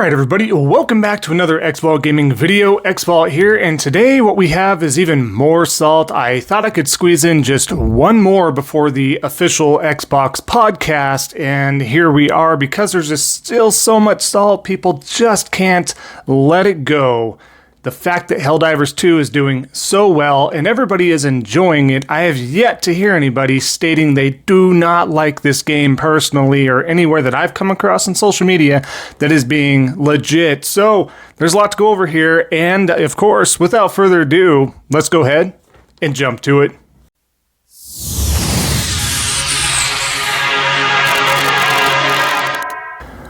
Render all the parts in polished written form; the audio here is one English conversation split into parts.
Alright everybody, welcome back to another Xvault Gaming video. Xvault here, and today what we have is even more salt. I thought I could squeeze in just one more before the official Xbox podcast, and here we are. Because there's just still so much salt, people just can't let it go. The fact that Helldivers 2 is doing so well and everybody is enjoying it, I have yet to hear anybody stating they do not like this game personally or anywhere that I've come across on social media that is being legit. So there's a lot to go over here, and of course, without further ado, let's go ahead and jump to it.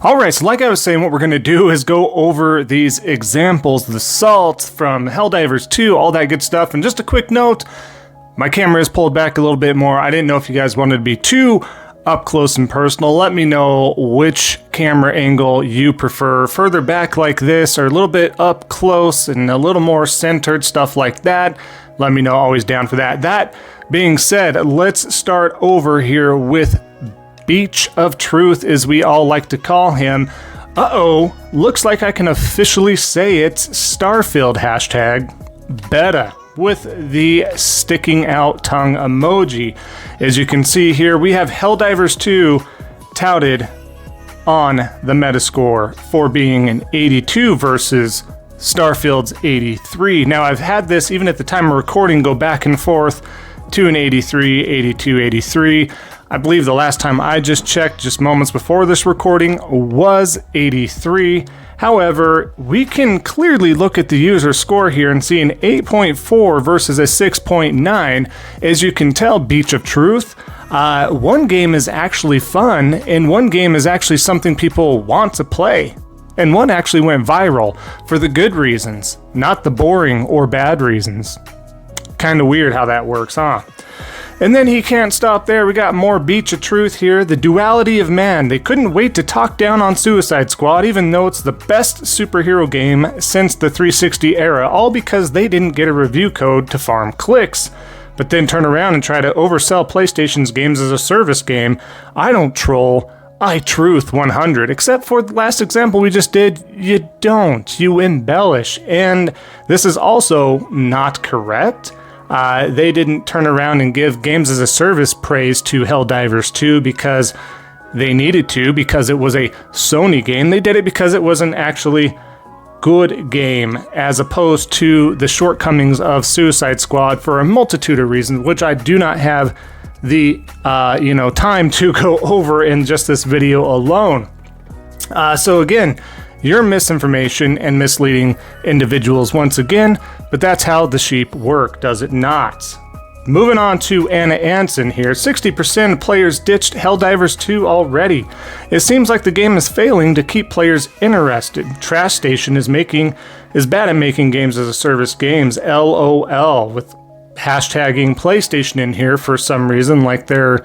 Alright, so like I was saying, what we're going to do is go over these examples, the salt from Helldivers 2, all that good stuff. And just a quick note, my camera is pulled back a little bit more. I didn't know if you guys wanted to be too up close and personal. Let me know which camera angle you prefer, further back like this or a little bit up close and a little more centered, stuff like that. Let me know, always down for that. That being said, let's start over here with Beach of Truth, as we all like to call him. Looks like I can officially say it's Starfield hashtag beta with the sticking out tongue emoji. As you can see here, we have Helldivers 2 touted on the Metascore for being an 82 versus Starfield's 83. Now, I've had this, even at the time of recording, go back and forth to an 83, 82, 83. I believe the last time I just checked, just moments before this recording, was 83. However, we can clearly look at the user score here and see an 8.4 versus a 6.9. As you can tell, Beach of Truth, one game is actually fun, and one game is actually something people want to play. And one actually went viral for the good reasons, not the boring or bad reasons. Kind of weird how that works, huh? And then he can't stop there. We got more Beach of Truth here. The duality of man. They couldn't wait to talk down on Suicide Squad, even though it's the best superhero game since the 360 era, all because they didn't get a review code to farm clicks. But then turn around and try to oversell PlayStation's games as a service game. I don't troll, I truth 100. Except for the last example we just did, you don't. You embellish. And this is also not correct. They didn't turn around and give games as a service praise to Helldivers 2 because they needed to, because it was a Sony game. They did it because it was an actually good game, as opposed to the shortcomings of Suicide Squad for a multitude of reasons, which I do not have the time to go over in just this video alone. So again, you're misinformation and misleading individuals once again, but that's how the sheep work, does it not? Moving on to Anna Anson here. 60% of players ditched Helldivers 2 already. It seems like the game is failing to keep players interested. Trash Station is bad at making games as a service games. LOL, with hashtagging PlayStation in here for some reason, like their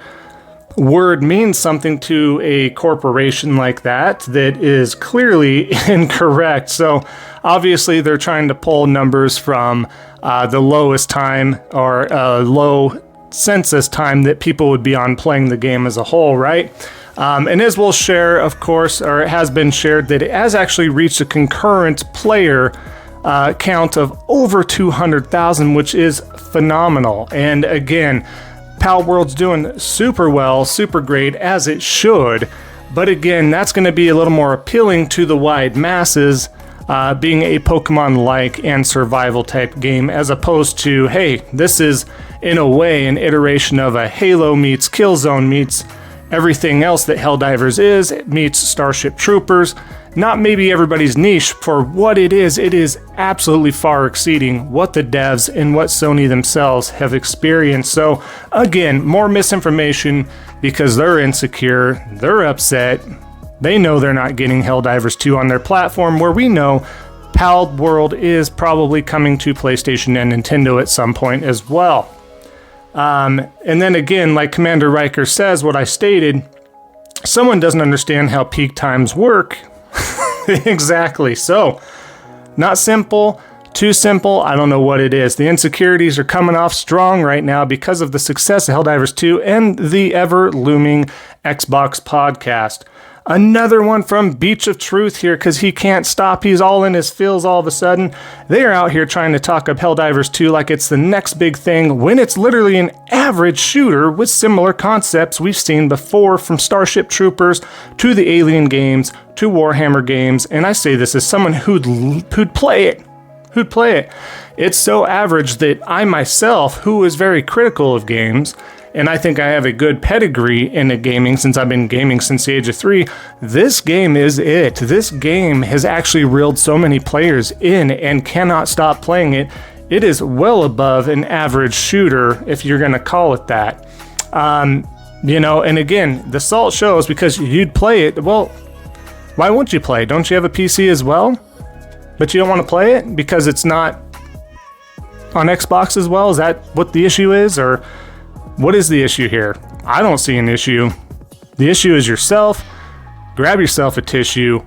word means something to a corporation like that is clearly incorrect. So obviously they're trying to pull numbers from the lowest time or low census time that people would be on playing the game as a whole, right? And as we'll share, of course, or it has been shared, that it has actually reached a concurrent player count of over 200,000, which is phenomenal. And again, Palworld's doing super well, super great, as it should. But again, that's going to be a little more appealing to the wide masses, being a Pokemon-like and survival type game, as opposed to, hey, this is in a way an iteration of a Halo meets Killzone meets everything else that Helldivers is. It meets Starship Troopers. Not maybe everybody's niche. For what it is absolutely far exceeding what the devs and what Sony themselves have experienced. So again, more misinformation because they're insecure, they're upset, they know they're not getting Helldivers 2 on their platform, where we know Palworld is probably coming to PlayStation and Nintendo at some point as well. And then again, like Commander Riker says, what I stated, someone doesn't understand how peak times work. Exactly. So, not simple, too simple, I don't know what it is. The insecurities are coming off strong right now because of the success of Helldivers 2 and the ever-looming Xbox podcast. Another one from Beach of Truth here, because he can't stop. He's all in his feels all of a sudden. They are out here trying to talk up Helldivers 2 like it's the next big thing, when it's literally an average shooter with similar concepts we've seen before, from Starship Troopers to the Alien games to Warhammer games. And I say this as someone who'd play it. Who'd play it? It's so average that I myself, who is very critical of games, and I think I have a good pedigree into gaming since I've been gaming since the age of 3, this game is it. This game has actually reeled so many players in and cannot stop playing it. It is well above an average shooter, if you're going to call it that. You know, and again, the salt shows because you'd play it. Well, why won't you play? Don't you have a PC as well? But you don't want to play it because it's not on Xbox as well? Is that what the issue is? Or what is the issue here? I don't see an issue. The issue is yourself. Grab yourself a tissue.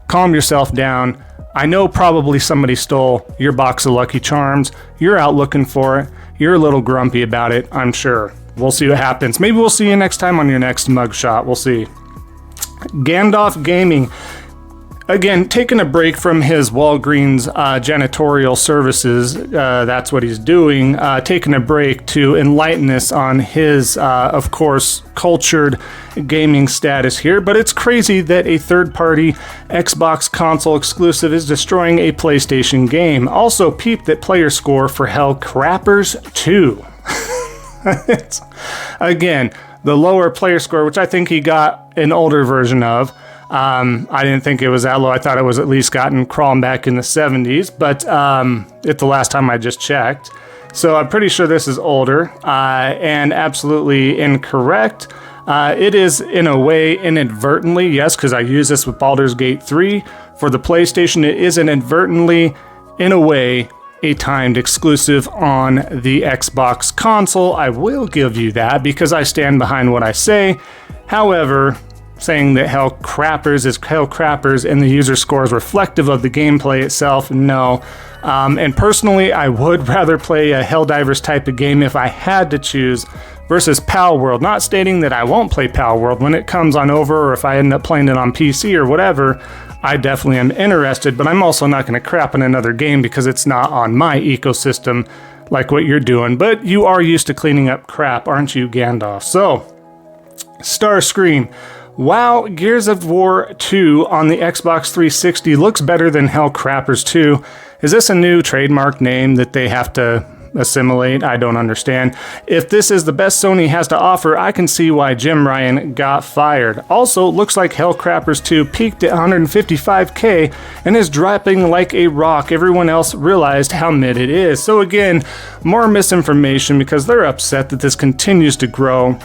Calm yourself down. I know probably somebody stole your box of Lucky Charms. You're out looking for it. You're a little grumpy about it, I'm sure. We'll see what happens. Maybe we'll see you next time on your next mugshot. We'll see. Gandalf Gaming. Again, taking a break from his Walgreens janitorial services, that's what he's doing, taking a break to enlighten us on his, of course, cultured gaming status here. But it's crazy that a third-party Xbox console exclusive is destroying a PlayStation game. Also, peep that player score for Hellcrappers 2. Again, the lower player score, which I think he got an older version of. I didn't think it was that low. I thought it was at least gotten crawling back in the 70s, but it's the last time I just checked. So I'm pretty sure this is older and absolutely incorrect. It is in a way inadvertently, yes, because I use this with Baldur's Gate 3 for the PlayStation. It is inadvertently, in a way, a timed exclusive on the Xbox console. I will give you that because I stand behind what I say. However, saying that Hellcrappers is Hellcrappers and the user score is reflective of the gameplay itself, no. And personally, I would rather play a Helldivers type of game if I had to choose versus Pal World. Not stating that I won't play Pal World when it comes on over, or if I end up playing it on PC or whatever. I definitely am interested, but I'm also not going to crap on another game because it's not on my ecosystem like what you're doing. But you are used to cleaning up crap, aren't you, Gandalf? So, Starscream. Wow, Gears of War 2 on the Xbox 360 looks better than Hellcrappers 2. Is this a new trademark name that they have to assimilate? I don't understand. If this is the best Sony has to offer, I can see why Jim Ryan got fired. Also, looks like Hellcrappers 2 peaked at 155k and is dropping like a rock. Everyone else realized how mid it is. So again, more misinformation because they're upset that this continues to grow.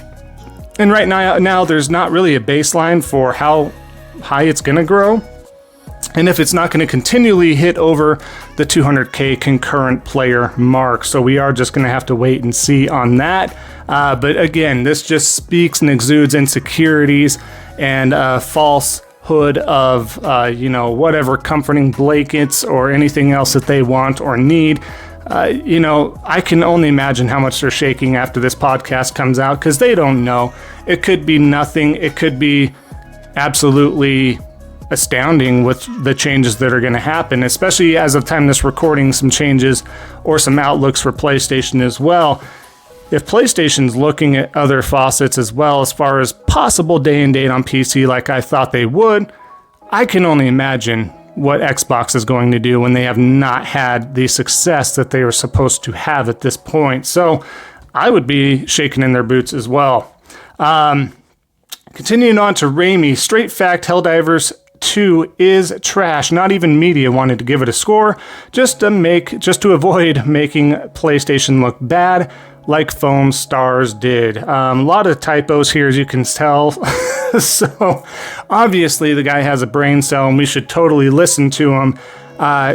And right now there's not really a baseline for how high it's going to grow. And if it's not going to continually hit over the 200k concurrent player mark. So we are just going to have to wait and see on that. But again, this just speaks and exudes insecurities and falsehood of, whatever comforting blankets or anything else that they want or need. I can only imagine how much they're shaking after this podcast comes out because they don't know. It could be nothing. It could be absolutely astounding with the changes that are going to happen, especially as of time this recording, some changes or some outlooks for PlayStation as well. If PlayStation's looking at other faucets as well as far as possible day and date on PC like I thought they would, I can only imagine what Xbox is going to do when they have not had the success that they were supposed to have at this point. So I would be shaking in their boots as well. Continuing on to Raimi, straight fact, Helldivers 2 is trash. Not even media wanted to give it a score, just to avoid making PlayStation look bad, like Foam Stars did. A lot of typos here, as you can tell. So obviously the guy has a brain cell, and we should totally listen to him.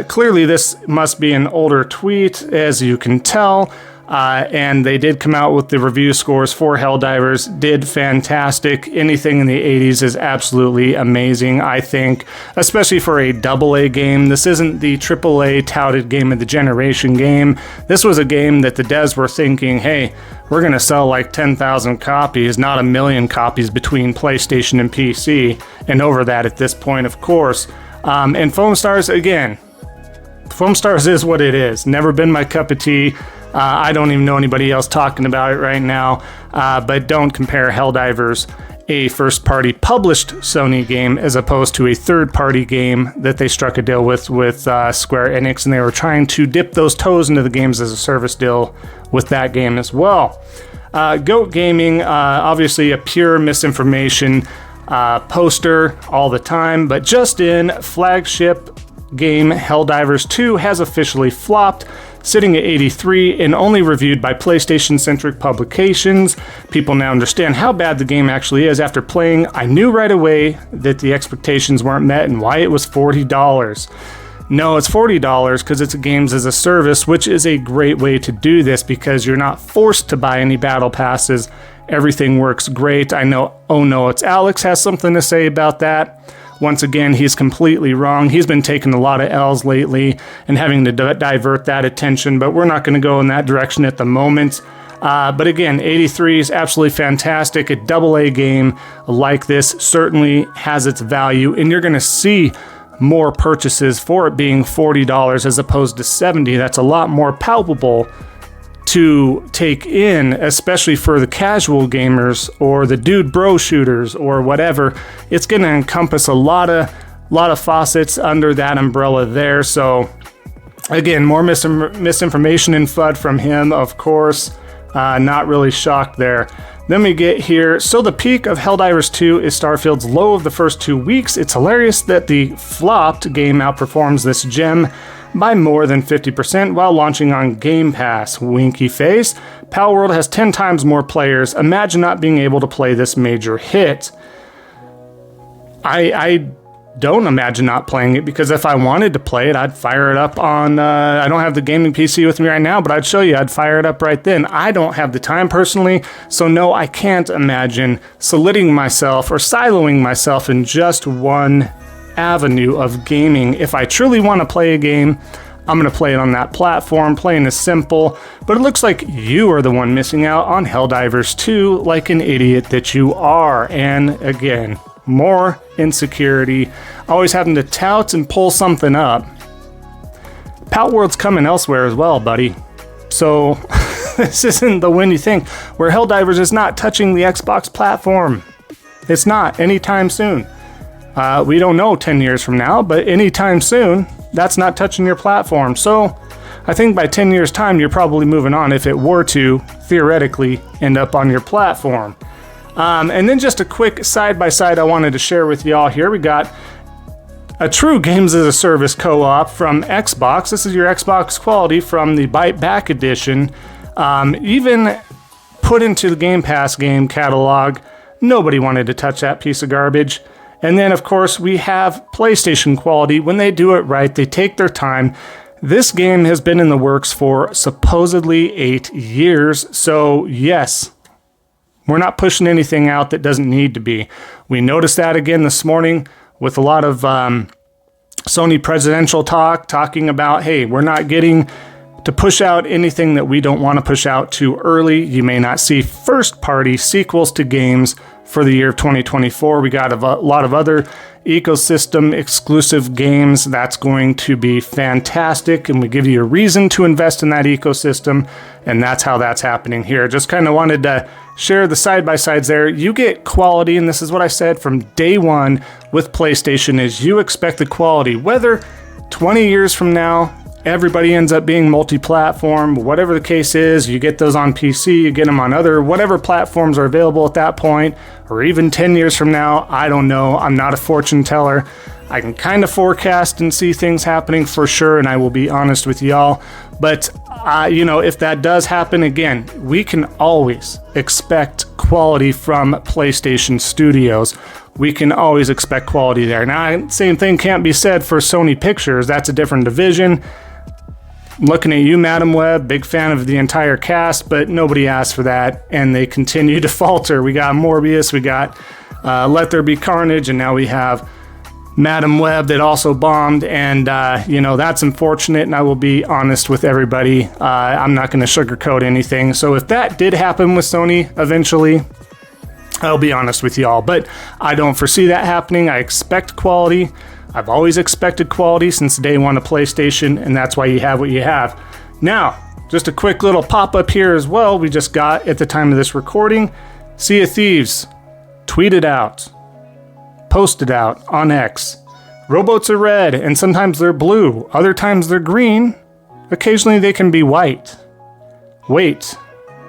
Clearly, this must be an older tweet, as you can tell. And they did come out with the review scores for Helldivers. Did fantastic. Anything in the 80s is absolutely amazing, I think, especially for a AA game. This isn't the AAA touted game of the generation game. This was a game that the devs were thinking, hey, we're going to sell like 10,000 copies, not 1 million copies between PlayStation and PC, and over that at this point, of course. And Foam Stars, again, Foam Stars is what it is. Never been my cup of tea. I don't even know anybody else talking about it right now, but don't compare Helldivers, a first-party published Sony game, as opposed to a third-party game that they struck a deal with Square Enix, and they were trying to dip those toes into the games as a service deal with that game as well. Goat Gaming, obviously a pure misinformation poster all the time, but just in, flagship game Helldivers 2 has officially flopped, sitting at 83 and only reviewed by PlayStation-centric publications. People now understand how bad the game actually is. After playing, I knew right away that the expectations weren't met and why it was $40. No, it's $40 because it's a games as a service, which is a great way to do this because you're not forced to buy any battle passes. Everything works great. I know, oh no, it's Alex has something to say about that. Once again, he's completely wrong. He's been taking a lot of L's lately and having to divert that attention, but we're not going to go in that direction at the moment. But again, 83 is absolutely fantastic. A AA game like this certainly has its value, and you're going to see more purchases for it being $40 as opposed to $70. That's a lot more palpable to take in, especially for the casual gamers or the dude bro shooters or whatever. It's going to encompass a lot of faucets under that umbrella there. So again, more misinformation and FUD from him, of course. Not really shocked there. Then we get here. So the peak of Helldivers 2 is Starfield's low of the first 2 weeks. It's hilarious that the flopped game outperforms this gem by more than 50% while launching on Game Pass. Winky face. Palworld has 10 times more players. Imagine not being able to play this major hit. I don't imagine not playing it because if I wanted to play it, I'd fire it up on, I don't have the gaming PC with me right now, but I'd show you, I'd fire it up right then. I don't have the time personally, so no, I can't imagine solidificating myself or siloing myself in just one avenue of gaming. If I truly want to play a game, I'm going to play it on that platform. Playing is simple, but it looks like you are the one missing out on Helldivers 2 like an idiot that you are. And again, more insecurity, always having to tout and pull something up. Palworld's coming elsewhere as well, buddy. So this isn't the win you think, where Helldivers is not touching the Xbox platform. It's not anytime soon. We don't know 10 years from now, but anytime soon, that's not touching your platform. So I think by 10 years' time, you're probably moving on if it were to theoretically end up on your platform. And then just a quick side-by-side I wanted to share with y'all here. We got a true games as a service co-op from Xbox. This is your Xbox quality from the Bite Back edition. Even put into the Game Pass game catalog, nobody wanted to touch that piece of garbage. And then, of course, we have PlayStation quality. When they do it right, they take their time. This game has been in the works for supposedly 8 years. So, yes, we're not pushing anything out that doesn't need to be. We noticed that again this morning with a lot of Sony presidential talk, talking about, hey, we're not getting to push out anything that we don't want to push out too early. You may not see first-party sequels to games for the year of 2024. We got a lot of other ecosystem exclusive games. That's going to be fantastic, and we give you a reason to invest in that ecosystem, and that's how that's happening here. Just kind of wanted to share the side-by-sides there. You get quality, and this is what I said from day one with PlayStation, is you expect the quality. Whether 20 years from now, everybody ends up being multi-platform, whatever the case is, you get those on PC, you get them on whatever platforms are available at that point, or even 10 years from now, I don't know. I'm not a fortune teller. I can kind of forecast and see things happening for sure, and I will be honest with y'all. But, if that does happen again, we can always expect quality from PlayStation Studios. We can always expect quality there. Now, same thing can't be said for Sony Pictures. That's a different division. looking at you, Madam Web, big fan of the entire cast, but nobody asked for that, and they continue to falter. We got Morbius, we got Let There Be Carnage, and now we have Madam Web that also bombed, and you know, that's unfortunate, and I will be honest with everybody. I'm not going to sugarcoat anything. So if that did happen with Sony eventually, I'll be honest with y'all, but I don't foresee that happening. I expect quality. I've always expected quality since day one of PlayStation, and that's why you have what you have. Now, just a quick little pop-up here as well. We just got, at the time of this recording, Sea of Thieves tweeted out, posted out on X. Rowboats are red, and sometimes they're blue. Other times they're green. Occasionally they can be white. Wait,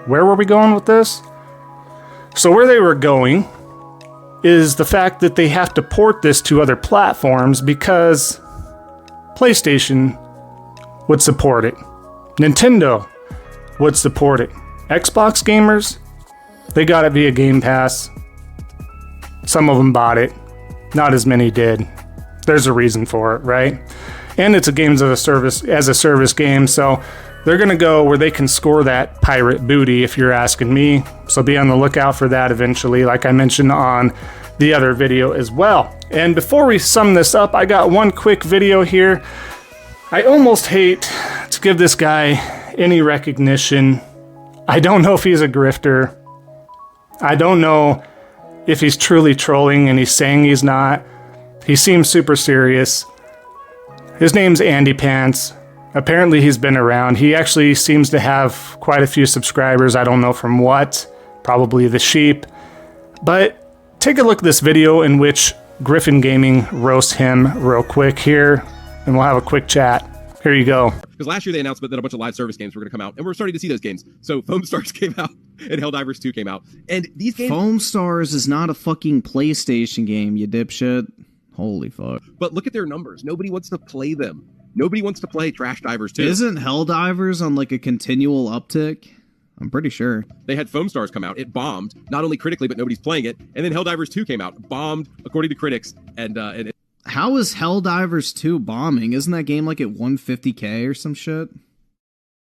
where were we going with this? So where they were going is the fact that they have to port this to other platforms because PlayStation would support it. Nintendo would support it. Xbox gamers, they got it via Game Pass. Some of them bought it. Not as many did. There's a reason for it, right? And it's a games as a service game, so they're going to go where they can score that pirate booty, if you're asking me. So be on the lookout for that eventually, like I mentioned on the other video as well. And before we sum this up, I got one quick video here. I almost hate to give this guy any recognition. I don't know if he's a grifter. I don't know if he's truly trolling, and he's saying he's not. He seems super serious. His name's AndyPants. Apparently he's been around. He actually seems to have quite a few subscribers. I don't know from what. Probably the sheep. But take a look at this video in which Griffin Gaming roasts him real quick here, and we'll have a quick chat. Here you go. Because last year they announced that a bunch of live service games were going to come out, and we're starting to see those games. So Foam Stars came out, and Helldivers 2 came out. And these games... Foam Stars is not a fucking PlayStation game, you dipshit. Holy fuck. But look at their numbers. Nobody wants to play them. Nobody wants to play Trash Divers 2. Isn't Helldivers on like a continual uptick? I'm pretty sure. They had Foam Stars come out. It bombed, not only critically, but nobody's playing it. And then Helldivers 2 came out, bombed, according to critics. And how is Helldivers 2 bombing? Isn't that game like at 150k or some shit?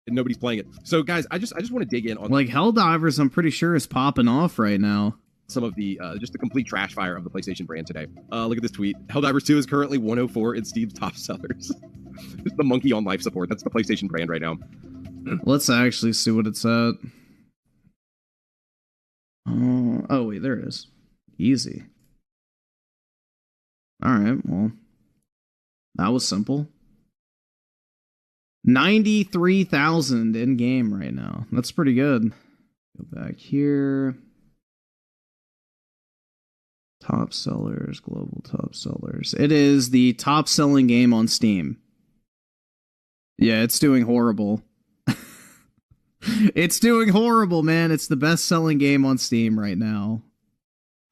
And nobody's playing it. So guys, I just want to dig in on like Helldivers. I'm pretty sure is popping off right now. Some of the just the complete trash fire of the PlayStation brand today. Look at this tweet. Helldivers 2 is currently 104 in Steam's top sellers. It's the monkey on life support. That's the PlayStation brand right now. Let's actually see what it's at. Oh wait, there it is. Easy. Alright, well, that was simple. 93,000 in game right now. That's pretty good. Go back here. Top sellers, global top sellers. It is the top selling game on Steam. Yeah, it's doing horrible. It's doing horrible, man. It's the best selling game on Steam right now.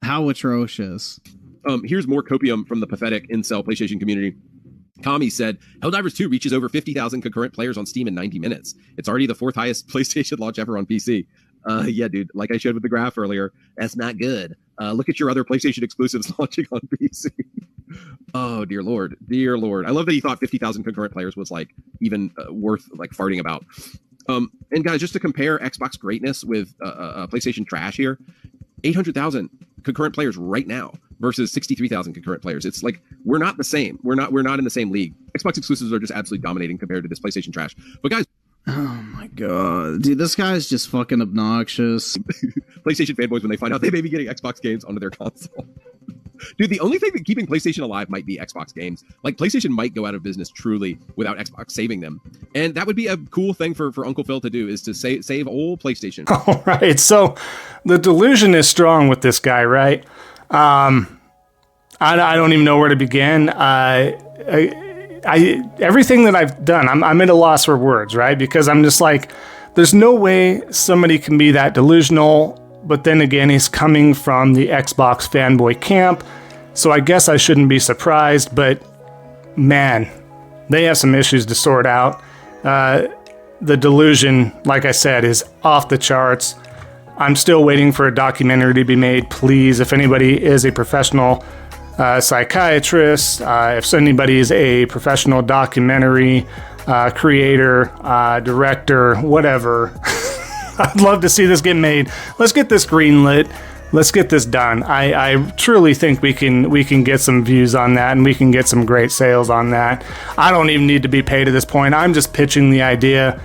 How atrocious. Here's more copium from the pathetic incel PlayStation community. Kami said, Helldivers 2 reaches over 50,000 concurrent players on Steam in 90 minutes. It's already the 4th highest PlayStation launch ever on PC. Yeah, dude, like I showed with the graph earlier, that's not good. Look at your other PlayStation exclusives launching on PC. Oh, dear Lord. Dear Lord. I love that he thought 50,000 concurrent players was like even worth like farting about. And guys, just to compare Xbox greatness with PlayStation trash here, 800,000 concurrent players right now versus 63,000 concurrent players. It's like we're not the same. We're not in the same league. Xbox exclusives are just absolutely dominating compared to this PlayStation trash. But guys, oh my god, dude, this guy's just fucking obnoxious. PlayStation fanboys, when they find out they may be getting Xbox games onto their console. Dude, the only thing that keeping PlayStation alive might be Xbox games. Like, PlayStation might go out of business truly without Xbox saving them. And that would be a cool thing for Uncle Phil to do, is to save old PlayStation. All right, so the delusion is strong with this guy, right? I don't even know where to begin. Everything that I've done, I'm at a loss for words, right? Because I'm just like, there's no way somebody can be that delusional. But then again, he's coming from the Xbox fanboy camp, so I guess I shouldn't be surprised, but man, they have some issues to sort out. The delusion, like I said, is off the charts. I'm still waiting for a documentary to be made. Please, if anybody is a professional psychiatrist, if anybody is a professional documentary creator, director, whatever. I'd love to see this get made. Let's get this greenlit. Let's get this done. I truly think we can get some views on that, and we can get some great sales on that. I don't even need to be paid at this point. I'm just pitching the idea.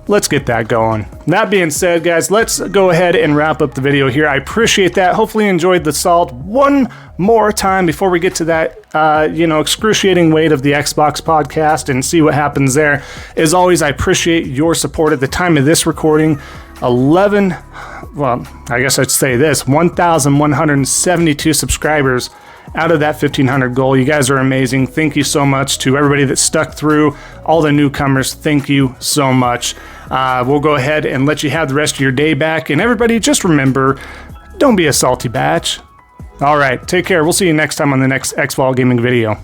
Let's get that going. That being said, guys, let's go ahead and wrap up the video here. I appreciate that. Hopefully you enjoyed the salt. One more time before we get to that, excruciating weight of the Xbox podcast and see what happens there. As always, I appreciate your support at the time of this recording. 1,172 subscribers out of that 1,500 goal. You guys are amazing. Thank you so much to everybody that stuck through, all the newcomers. Thank you so much. We'll go ahead and let you have the rest of your day back. And everybody, just remember, don't be a salty batch. All right, take care. We'll see you next time on the next Xvault Gaming video.